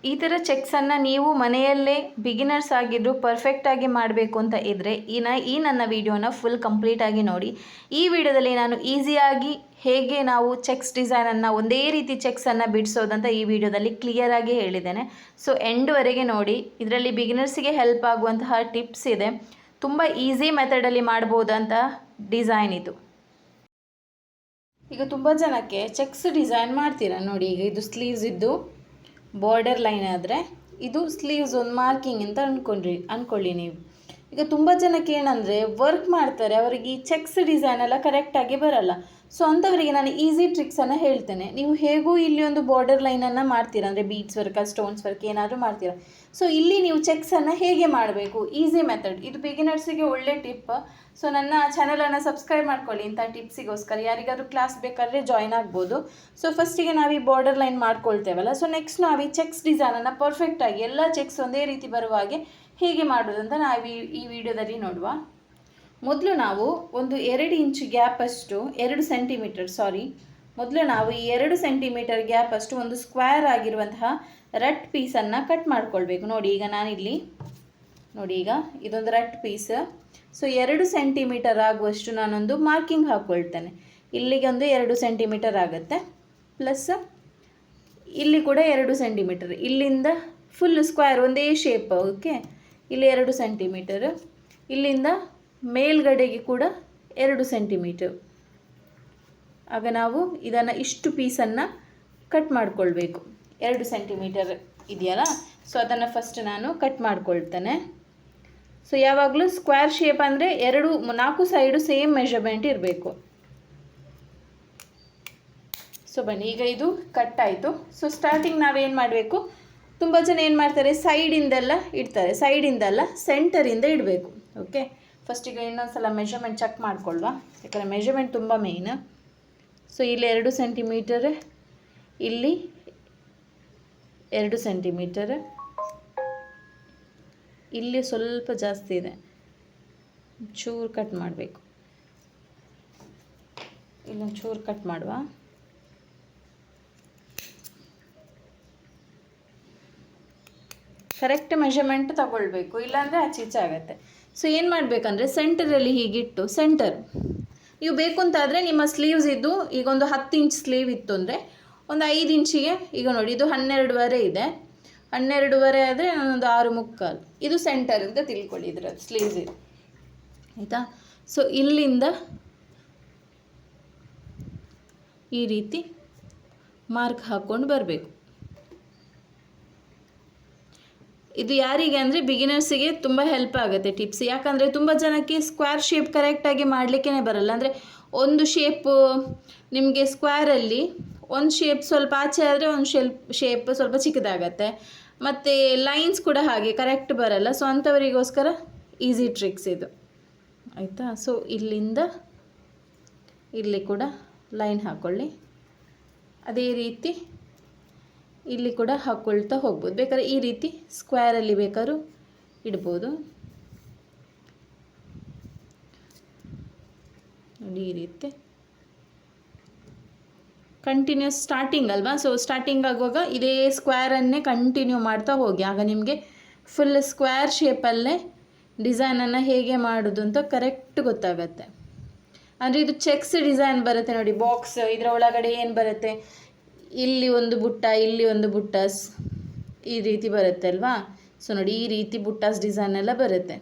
ಈ ಥರ ಚೆಕ್ಸನ್ನು ನೀವು ಮನೆಯಲ್ಲೇ ಬಿಗಿನರ್ಸ್ ಆಗಿದ್ದರೂ ಪರ್ಫೆಕ್ಟಾಗಿ ಮಾಡಬೇಕು ಅಂತ ಇದ್ದರೆ ಈ ನನ್ನ ವಿಡಿಯೋನ ಫುಲ್ ಕಂಪ್ಲೀಟಾಗಿ ನೋಡಿ. ಈ ವಿಡಿಯೋದಲ್ಲಿ ನಾನು ಈಸಿಯಾಗಿ ಹೇಗೆ ನಾವು ಚೆಕ್ಸ್ ಡಿಸೈನನ್ನು ಒಂದೇ ರೀತಿ ಚೆಕ್ಸನ್ನು ಬಿಡಿಸೋದಂತ ಈ ವಿಡಿಯೋದಲ್ಲಿ ಕ್ಲಿಯರಾಗಿ ಹೇಳಿದ್ದೇನೆ. ಸೊ ಎಂಡ್ವರೆಗೆ ನೋಡಿ. ಇದರಲ್ಲಿ ಬಿಗಿನರ್ಸಿಗೆ ಹೆಲ್ಪ್ ಆಗುವಂತಹ ಟಿಪ್ಸ್ ಇದೆ. ತುಂಬ ಈಸಿ ಮೆಥಡಲ್ಲಿ ಮಾಡ್ಬೋದಂತ ಡಿಸೈನ್ ಇದು. ಈಗ ತುಂಬ ಜನಕ್ಕೆ ಚೆಕ್ಸ್ ಡಿಸೈನ್ ಮಾಡ್ತೀರಾ ನೋಡಿ. ಈಗ ಇದು ಸ್ಲೀವ್ಸ್ ಇದ್ದು ಬಾರ್ಡರ್ ಲೈನ್ ಆದರೆ ಇದು ಸ್ಲೀವ್ಸ್ ಒಂದು ಮಾರ್ಕಿಂಗ್ ಅಂತ ಅಂದ್ಕೊಳ್ಳಿ ನೀವು. ಈಗ ತುಂಬ ಜನಕ್ಕೆ ಏನಂದರೆ ವರ್ಕ್ ಮಾಡ್ತಾರೆ, ಅವರಿಗೆ ಈ ಚೆಕ್ಸ್ ಡಿಸೈನ್ ಎಲ್ಲ ಕರೆಕ್ಟಾಗಿ ಬರಲ್ಲ. ಸೊ ಅಂಥವರಿಗೆ ನಾನು ಈಸಿ ಟ್ರಿಕ್ಸನ್ನು ಹೇಳ್ತೇನೆ. ನೀವು ಹೇಗೂ ಇಲ್ಲಿ ಒಂದು ಬಾರ್ಡರ್ ಲೈನನ್ನು ಮಾಡ್ತೀರಾ, ಅಂದರೆ ಬೀಡ್ಸ್ ವರ್ಕ್ ಸ್ಟೋನ್ಸ್ ವರ್ಕ್ ಏನಾದರೂ ಮಾಡ್ತೀರಾ. ಸೊ ಇಲ್ಲಿ ನೀವು ಚೆಕ್ಸನ್ನು ಹೇಗೆ ಮಾಡಬೇಕು, ಈಸಿ ಮೆಥಡ್ ಇದು. ಬಿಗಿನರ್ಸಿಗೆ ಒಳ್ಳೆ ಟಿಪ್. ಸೊ ನನ್ನ ಚಾನಲನ್ನು ಸಬ್ಸ್ಕ್ರೈಬ್ ಮಾಡ್ಕೊಳ್ಳಿ ಇಂಥ ಟಿಪ್ಸಿಗೋಸ್ಕರ. ಯಾರಿಗಾದ್ರೂ ಕ್ಲಾಸ್ ಬೇಕಾದರೆ ಜಾಯ್ನ್ ಆಗ್ಬೋದು. ಸೊ ಫಸ್ಟಿಗೆ ನಾವು ಈ ಬಾರ್ಡರ್ ಲೈನ್ ಮಾಡ್ಕೊಳ್ತೇವಲ್ಲ, ಸೊ ನೆಕ್ಸ್ಟ್ ನಾವು ಈ ಚೆಕ್ಸ್ ಡಿಸೈನನ್ನು ಪರ್ಫೆಕ್ಟಾಗಿ ಎಲ್ಲ ಚೆಕ್ಸ್ ಒಂದೇ ರೀತಿ ಬರುವ ಹಾಗೆ ಹೇಗೆ ಮಾಡೋದಂತ ನಾವು ಈ ವಿಡಿಯೋದಲ್ಲಿ ನೋಡುವ. ಮೊದಲು ನಾವು ಒಂದು 2 ಇಂಚ್ ಗ್ಯಾಪಷ್ಟು 2 ಸೆಂಟಿಮೀಟರ್ ಮೊದಲು ನಾವು ಈ 2 ಸೆಂಟಿಮೀಟರ್ ಗ್ಯಾಪಷ್ಟು ಒಂದು ಸ್ಕ್ವೇರ್ ಆಗಿರುವಂತಹ ರಟ್ ಪೀಸನ್ನು ಕಟ್ ಮಾಡ್ಕೊಳ್ಬೇಕು. ನೋಡಿ ಈಗ ನಾನಿಲ್ಲಿ ನೋಡಿ, ಈಗ ಇದೊಂದು ರಟ್ ಪೀಸ್. ಸೊ 2 ಸೆಂಟಿಮೀಟರ್ ಆಗುವಷ್ಟು ನಾನೊಂದು ಮಾರ್ಕಿಂಗ್ ಹಾಕ್ಕೊಳ್ತೇನೆ. ಇಲ್ಲಿಗೆ ಒಂದು 2 ಸೆಂಟಿಮೀಟರ್ ಆಗುತ್ತೆ, ಪ್ಲಸ್ ಇಲ್ಲಿ ಕೂಡ 2 ಸೆಂಟಿಮೀಟರ್. ಇಲ್ಲಿಂದ ಫುಲ್ ಸ್ಕ್ವೇರ್ ಒಂದೇ ಶೇಪ್. ಓಕೆ, ಇಲ್ಲಿ 2 ಸೆಂಟಿಮೀಟರ್, ಇಲ್ಲಿಂದ ಮೇಲ್ಗಡೆಗೆ ಕೂಡ 2 ಸೆಂಟಿಮೀಟರ್. ಆಗ ನಾವು ಇದನ್ನು ಇಷ್ಟು ಪೀಸನ್ನು ಕಟ್ ಮಾಡಿಕೊಳ್ಬೇಕು. 2 ಸೆಂಟಿಮೀಟರ್ ಇದೆಯಲ್ಲ, ಸೊ ಅದನ್ನು ಫಸ್ಟ್ ನಾನು ಕಟ್ ಮಾಡ್ಕೊಳ್ತೇನೆ. ಸೊ ಯಾವಾಗಲೂ ಸ್ಕ್ವೇರ್ ಶೇಪ್ ಅಂದರೆ 4 ಸೈಡು ಸೇಮ್ ಮೆಷರ್ಮೆಂಟ್ ಇರಬೇಕು. ಸೊ ಬನ್ನಿ, ಈಗ ಇದು ಕಟ್ ಆಯಿತು. ಸೊ ಸ್ಟಾರ್ಟಿಂಗ್ ನಾವೇನು ಮಾಡಬೇಕು, ತುಂಬ ಜನ ಏನು ಮಾಡ್ತಾರೆ, ಸೈಡಿಂದೆಲ್ಲ ಇಡ್ತಾರೆ. ಸೈಡಿಂದಲ್ಲ, ಸೆಂಟರಿಂದ ಇಡಬೇಕು. ಓಕೆ, ಫಸ್ಟಿಗೆ ಇನ್ನೊಂದು ಸಲ ಮೆಷರ್ಮೆಂಟ್ ಚೆಕ್ ಮಾಡ್ಕೊಳ್ಳುವ, ಯಾಕಂದರೆ ಮೆಷರ್ಮೆಂಟ್ ತುಂಬ ಮೇಯ್ನ್. ಸೊ ಇಲ್ಲಿ 2 ಸೆಂಟಿಮೀಟರ್, ಇಲ್ಲಿ 2 ಸೆಂಟಿಮೀಟರ್, ಇಲ್ಲಿ ಸ್ವಲ್ಪ ಜಾಸ್ತಿ ಇದೆ, ಚೂರು ಕಟ್ ಮಾಡಬೇಕು. ಇಲ್ಲೊಂದು ಚೂರು ಕಟ್ ಮಾಡುವ. ಕರೆಕ್ಟ್ ಮೆಷರ್ಮೆಂಟ್ ತಗೊಳ್ಬೇಕು, ಇಲ್ಲಾಂದರೆ ಆಚೀಚೆ ಆಗುತ್ತೆ. ಸೊ ಏನು ಮಾಡಬೇಕಂದ್ರೆ ಸೆಂಟರಲ್ಲಿ ಹೀಗಿಟ್ಟು, ಸೆಂಟರ್ ನೀವು ಬೇಕು ಅಂತಾದರೆ ನಿಮ್ಮ ಸ್ಲೀವ್ಸ್ ಇದ್ದು, ಈಗ ಒಂದು 10 ಇಂಚ್ ಸ್ಲೀವ್ ಇತ್ತು ಅಂದರೆ ಒಂದು 5 ಇಂಚಿಗೆ, ಈಗ ನೋಡಿ ಇದು 12.5 ಇದೆ, 12.5 ಆದರೆ ನಾನೊಂದು 6.75 ಇದು ಸೆಂಟರ್ ಅಂತ ತಿಳ್ಕೊಳ್ಳಿ. ಇದರ ಸ್ಲೀವ್ಸ್ ಇದು ಆಯಿತಾ. ಸೊ ಇಲ್ಲಿಂದ ಈ ರೀತಿ ಮಾರ್ಕ್ ಹಾಕ್ಕೊಂಡು ಬರಬೇಕು. ಇದು ಯಾರಿಗೆ ಅಂದರೆ ಬಿಗಿನರ್ಸಿಗೆ ತುಂಬ ಹೆಲ್ಪ್ ಆಗುತ್ತೆ ಟಿಪ್ಸ್. ಯಾಕಂದರೆ ತುಂಬ ಜನಕ್ಕೆ ಸ್ಕ್ವೇರ್ ಶೇಪ್ ಕರೆಕ್ಟಾಗಿ ಮಾಡಲಿಕ್ಕೇ ಬರಲ್ಲ. ಅಂದರೆ ಒಂದು ಶೇಪು ನಿಮಗೆ ಸ್ಕ್ವೇರಲ್ಲಿ ಒಂದು ಶೇಪ್ ಸ್ವಲ್ಪ ಆಚೆ ಆದರೆ ಒಂದು ಶೇಪ್ ಸ್ವಲ್ಪ ಚಿಕ್ಕದಾಗತ್ತೆ, ಮತ್ತು ಲೈನ್ಸ್ ಕೂಡ ಹಾಗೆ ಕರೆಕ್ಟ್ ಬರಲ್ಲ. ಸೊ ಅಂಥವರಿಗೋಸ್ಕರ ಈಸಿ ಟ್ರಿಕ್ಸ್ ಇದು ಆಯಿತಾ. ಸೊ ಇಲ್ಲಿಂದ ಇಲ್ಲಿ ಕೂಡ ಲೈನ್ ಹಾಕ್ಕೊಳ್ಳಿ. ಅದೇ ರೀತಿ ಇಲ್ಲಿ ಕೂಡ ಹಾಕ್ಕೊಳ್ತಾ ಹೋಗ್ಬೋದು. ಬೇಕಾದ್ರೆ ಈ ರೀತಿ ಸ್ಕ್ವೇರಲ್ಲಿ ಬೇಕಾದ್ರೂ ಇಡ್ಬೋದು. ನೋಡಿ ಈ ರೀತಿ ಕಂಟಿನ್ಯೂಸ್ ಸ್ಟಾರ್ಟಿಂಗ್ ಅಲ್ವಾ. ಸೊ ಸ್ಟಾರ್ಟಿಂಗ್ ಆಗುವಾಗ ಇದೇ ಸ್ಕ್ವೇರನ್ನೇ ಕಂಟಿನ್ಯೂ ಮಾಡ್ತಾ ಹೋಗಿ. ಆಗ ನಿಮಗೆ ಫುಲ್ ಸ್ಕ್ವೇರ್ ಶೇಪಲ್ಲೇ ಡಿಸೈನನ್ನು ಹೇಗೆ ಮಾಡೋದು ಅಂತ ಕರೆಕ್ಟ್ ಗೊತ್ತಾಗತ್ತೆ. ಅಂದರೆ ಇದು ಚೆಕ್ಸ್ ಡಿಸೈನ್ ಬರುತ್ತೆ ನೋಡಿ, ಬಾಕ್ಸ್. ಇದರ ಒಳಗಡೆ ಏನು ಬರುತ್ತೆ, ಇಲ್ಲಿ ಒಂದು ಬುಟ್ಟ, ಇಲ್ಲಿ ಒಂದು ಬುಟ್ಟಾಸ್, ಈ ರೀತಿ ಬರುತ್ತೆ ಅಲ್ವಾ. ಸೊ ನೋಡಿ ಈ ರೀತಿ ಬುಟ್ಟಾಸ್ ಡಿಸೈನ್ ಎಲ್ಲ ಬರುತ್ತೆ.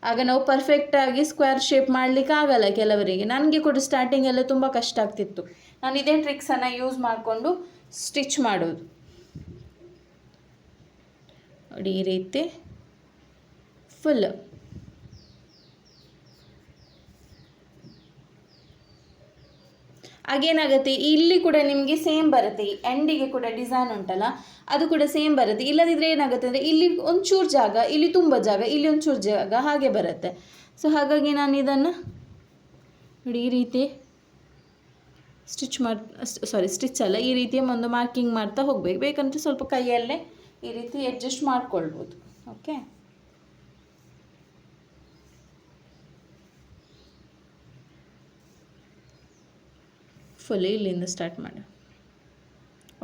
ಆಗ ನಾವು ಪರ್ಫೆಕ್ಟಾಗಿ ಸ್ಕ್ವೇರ್ ಶೇಪ್ ಮಾಡಲಿಕ್ಕೆ ಆಗಲ್ಲ ಕೆಲವರಿಗೆ. ನನಗೆ ಕೂಡ ಸ್ಟಾರ್ಟಿಂಗೆಲ್ಲ ತುಂಬ ಕಷ್ಟ ಆಗ್ತಿತ್ತು. ನಾನು ಇದೇ ಟ್ರಿಕ್ಸನ್ನು ಯೂಸ್ ಮಾಡಿಕೊಂಡು ಸ್ಟಿಚ್ ಮಾಡೋದು. ನೋಡಿ ಈ ರೀತಿ ಫುಲ್ ಆಗೇನಾಗುತ್ತೆ, ಇಲ್ಲಿ ಕೂಡ ನಿಮಗೆ ಸೇಮ್ ಬರುತ್ತೆ. ಈ ಎಂಡಿಗೆ ಕೂಡ ಡಿಸೈನ್ ಉಂಟಲ್ಲ, ಅದು ಕೂಡ ಸೇಮ್ ಬರುತ್ತೆ. ಇಲ್ಲದಿದ್ದರೆ ಏನಾಗುತ್ತೆ ಅಂದರೆ ಇಲ್ಲಿ ಒಂಚೂರು ಜಾಗ, ಇಲ್ಲಿ ತುಂಬ ಜಾಗ, ಇಲ್ಲಿ ಒಂಚೂರು ಜಾಗ, ಹಾಗೆ ಬರುತ್ತೆ. ಸೊ ಹಾಗಾಗಿ ನಾನು ಇದನ್ನು ನೋಡಿ ಈ ರೀತಿ ಸ್ಟಿಚ್ ಅಲ್ಲ, ಈ ರೀತಿಯ ಒಂದು ಮಾರ್ಕಿಂಗ್ ಮಾಡ್ತಾ ಹೋಗಬೇಕು. ಬೇಕಂದರೆ ಸ್ವಲ್ಪ ಕೈಯಲ್ಲೇ ಈ ರೀತಿ ಅಡ್ಜಸ್ಟ್ ಮಾಡ್ಕೊಳ್ಬೋದು. ಓಕೆ, ಫುಲ್ ಇಲ್ಲಿಂದ ಸ್ಟಾರ್ಟ್ ಮಾಡಿ.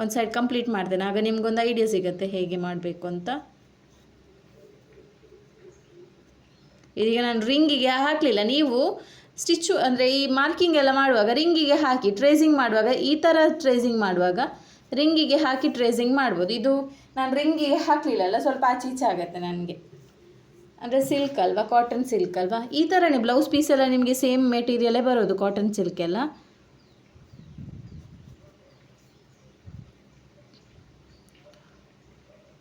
ಒಂದು ಸೈಡ್ ಕಂಪ್ಲೀಟ್ ಮಾಡ್ತೇನೆ, ಆಗ ನಿಮ್ಗೊಂದು ಐಡಿಯಾ ಸಿಗುತ್ತೆ ಹೇಗೆ ಮಾಡಬೇಕು ಅಂತ. ಈಗ ನಾನು ರಿಂಗಿಗೆ ಹಾಕಲಿಲ್ಲ, ನೀವು ಸ್ಟಿಚ್ಚು ಅಂದರೆ ಈ ಮಾರ್ಕಿಂಗ್ ಎಲ್ಲ ಮಾಡುವಾಗ ರಿಂಗಿಗೆ ಹಾಕಿ ಟ್ರೇಸಿಂಗ್ ಮಾಡುವಾಗ ಈ ಥರ ಟ್ರೇಸಿಂಗ್ ಮಾಡುವಾಗ ರಿಂಗಿಗೆ ಹಾಕಿ ಟ್ರೇಸಿಂಗ್ ಮಾಡ್ಬೋದು. ಇದು ನಾನು ರಿಂಗಿಗೆ ಹಾಕಲಿಲ್ಲಲ್ಲ, ಸ್ವಲ್ಪ ಆಚೆ ಈಚೆ ಆಗುತ್ತೆ ನನಗೆ. ಅಂದರೆ ಸಿಲ್ಕ್ ಅಲ್ವಾ, ಕಾಟನ್ ಸಿಲ್ಕ್ ಅಲ್ವಾ, ಈ ಥರನೇ ಬ್ಲೌಸ್ ಪೀಸ್ ಎಲ್ಲ ನಿಮಗೆ ಸೇಮ್ ಮೆಟೀರಿಯಲೇ ಬರೋದು, ಕಾಟನ್ ಸಿಲ್ಕ್ ಎಲ್ಲ.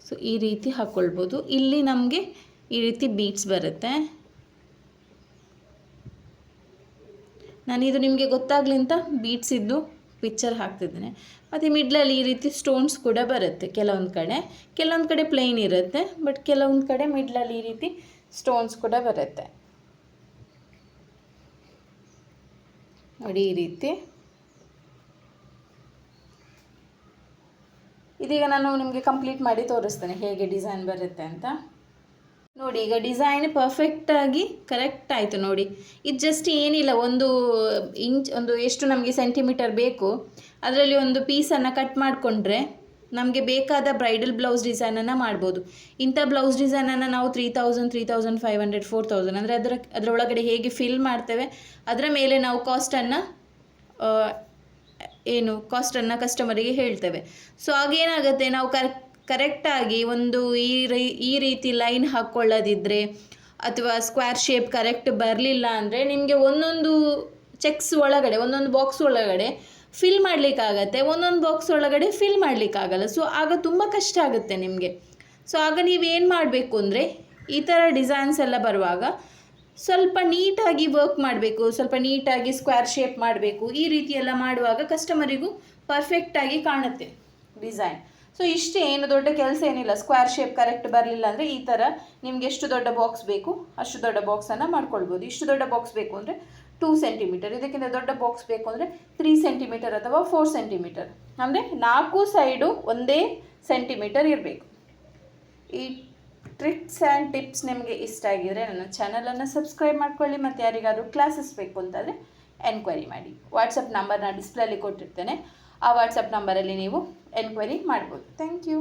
ಸೊ ಈ ರೀತಿ ಹಾಕ್ಕೊಳ್ಬೋದು. ಇಲ್ಲಿ ನಮಗೆ ಈ ರೀತಿ ಬೀಟ್ಸ್ ಬರುತ್ತೆ. ನಾನಿದು ನಿಮಗೆ ಗೊತ್ತಾಗಲಿ ಅಂತ ಬೀಟ್ಸ್ ಇದ್ದು ಪಿಕ್ಚರ್ ಹಾಕ್ತಿದ್ದೇನೆ. ಮತ್ತು ಮಿಡ್ಲಲ್ಲಿ ಈ ರೀತಿ ಸ್ಟೋನ್ಸ್ ಕೂಡ ಬರುತ್ತೆ ಕೆಲವೊಂದು ಕಡೆ ಪ್ಲೇನ್ ಇರುತ್ತೆ, ಬಟ್ ಕೆಲವೊಂದು ಕಡೆ ಮಿಡ್ಲಲ್ಲಿ ಈ ರೀತಿ ಸ್ಟೋನ್ಸ್ ಕೂಡ ಬರುತ್ತೆ ನೋಡಿ ಈ ರೀತಿ. ಇದೀಗ ನಾನು ನಿಮಗೆ ಕಂಪ್ಲೀಟ್ ಮಾಡಿ ತೋರಿಸ್ತೇನೆ ಹೇಗೆ ಡಿಸೈನ್ ಬರುತ್ತೆ ಅಂತ. ನೋಡಿ ಈಗ ಡಿಸೈನ್ ಪರ್ಫೆಕ್ಟಾಗಿ ಕರೆಕ್ಟ್ ಆಯಿತು ನೋಡಿ. ಇದು ಜಸ್ಟ್ ಏನಿಲ್ಲ, ಒಂದು ಇಂಚ್, ಒಂದು ಎಷ್ಟು ನಮಗೆ ಸೆಂಟಿಮೀಟರ್ ಬೇಕು ಅದರಲ್ಲಿ ಒಂದು ಪೀಸನ್ನು ಕಟ್ ಮಾಡಿಕೊಂಡ್ರೆ ನಮಗೆ ಬೇಕಾದ ಬ್ರೈಡಲ್ ಬ್ಲೌಸ್ ಡಿಸೈನನ್ನು ಮಾಡ್ಬೋದು. ಇಂಥ ಬ್ಲೌಸ್ ಡಿಸೈನನ್ನು ನಾವು 3000, 3500, 4000 ಅಂದರೆ ಅದರೊಳಗಡೆ ಹೇಗೆ ಫಿಲ್ ಮಾಡ್ತೇವೆ ಅದರ ಮೇಲೆ ನಾವು ಕಾಸ್ಟನ್ನು ಕಸ್ಟಮರಿಗೆ ಹೇಳ್ತೇವೆ. ಸೊ ಆಗೇನಾಗುತ್ತೆ, ನಾವು ಕರೆಕ್ಟಾಗಿ ಒಂದು ಈ ರೀತಿ ಲೈನ್ ಹಾಕ್ಕೊಳ್ಳೋದಿದ್ರೆ ಅಥವಾ ಸ್ಕ್ವೇರ್ ಶೇಪ್ ಕರೆಕ್ಟ್ ಬರಲಿಲ್ಲ ಅಂದರೆ ನಿಮಗೆ ಒಂದೊಂದು ಚೆಕ್ಸ್ ಒಳಗಡೆ, ಒಂದೊಂದು ಬಾಕ್ಸ್ ಒಳಗಡೆ ಫಿಲ್ ಮಾಡಲಿಕ್ಕಾಗತ್ತೆ, ಒಂದೊಂದು ಬಾಕ್ಸ್ ಒಳಗಡೆ ಫಿಲ್ ಮಾಡಲಿಕ್ಕಾಗಲ್ಲ. ಸೊ ಆಗ ತುಂಬ ಕಷ್ಟ ಆಗುತ್ತೆ ನಿಮಗೆ. ಸೊ ಆಗ ನೀವೇನು ಮಾಡಬೇಕು ಅಂದರೆ ಈ ಥರ ಡಿಸೈನ್ಸ್ ಎಲ್ಲ ಬರುವಾಗ ಸ್ವಲ್ಪ ನೀಟಾಗಿ ವರ್ಕ್ ಮಾಡಬೇಕು, ಸ್ವಲ್ಪ ನೀಟಾಗಿ ಸ್ಕ್ವೇರ್ ಶೇಪ್ ಮಾಡಬೇಕು. ಈ ರೀತಿ ಎಲ್ಲ ಮಾಡುವಾಗ ಕಸ್ಟಮರಿಗೂ ಪರ್ಫೆಕ್ಟಾಗಿ ಕಾಣುತ್ತೆ ಡಿಸೈನ್. ಸೊ ಇಷ್ಟೇ, ಏನು ದೊಡ್ಡ ಕೆಲಸ ಏನಿಲ್ಲ. ಸ್ಕ್ವೇರ್ ಶೇಪ್ ಕರೆಕ್ಟ್ ಬರಲಿಲ್ಲ ಅಂದರೆ ಈ ಥರ ನಿಮ್ಗೆ ಎಷ್ಟು ದೊಡ್ಡ ಬಾಕ್ಸ್ ಬೇಕು ಅಷ್ಟು ದೊಡ್ಡ ಬಾಕ್ಸನ್ನು ಮಾಡ್ಕೊಳ್ಬೋದು. ಇಷ್ಟು ದೊಡ್ಡ ಬಾಕ್ಸ್ ಬೇಕು ಅಂದರೆ 2 ಸೆಂಟಿಮೀಟರ್, ಇದಕ್ಕಿಂತ ದೊಡ್ಡ ಬಾಕ್ಸ್ ಬೇಕು ಅಂದರೆ 3 ಸೆಂಟಿಮೀಟರ್ ಅಥವಾ 4 ಸೆಂಟಿಮೀಟರ್, ಅಂದರೆ 4 ಸೈಡು ಒಂದೇ ಸೆಂಟಿಮೀಟರ್ ಇರಬೇಕು. ಈ ಟ್ರಿಕ್ಸ್ ಆ್ಯಂಡ್ ಟಿಪ್ಸ್ ನಿಮಗೆ ಇಷ್ಟ ಆಗಿದರೆ ನನ್ನ ಚಾನಲನ್ನು ಸಬ್ಸ್ಕ್ರೈಬ್ ಮಾಡ್ಕೊಳ್ಳಿ. ಮತ್ತು ಯಾರಿಗಾದರೂ ಕ್ಲಾಸಸ್ ಬೇಕು ಅಂತಂದರೆ ಎನ್ಕ್ವೈರಿ ಮಾಡಿ. ವಾಟ್ಸಪ್ ನಂಬರ್ನ ಡಿಸ್ಪ್ಲೇಲಿ ಕೊಟ್ಟಿರ್ತೇನೆ, ಆ ವಾಟ್ಸಪ್ ನಂಬರಲ್ಲಿ ನೀವು ಎನ್ಕ್ವೈರಿ ಮಾಡ್ಬೋದು. Thank you.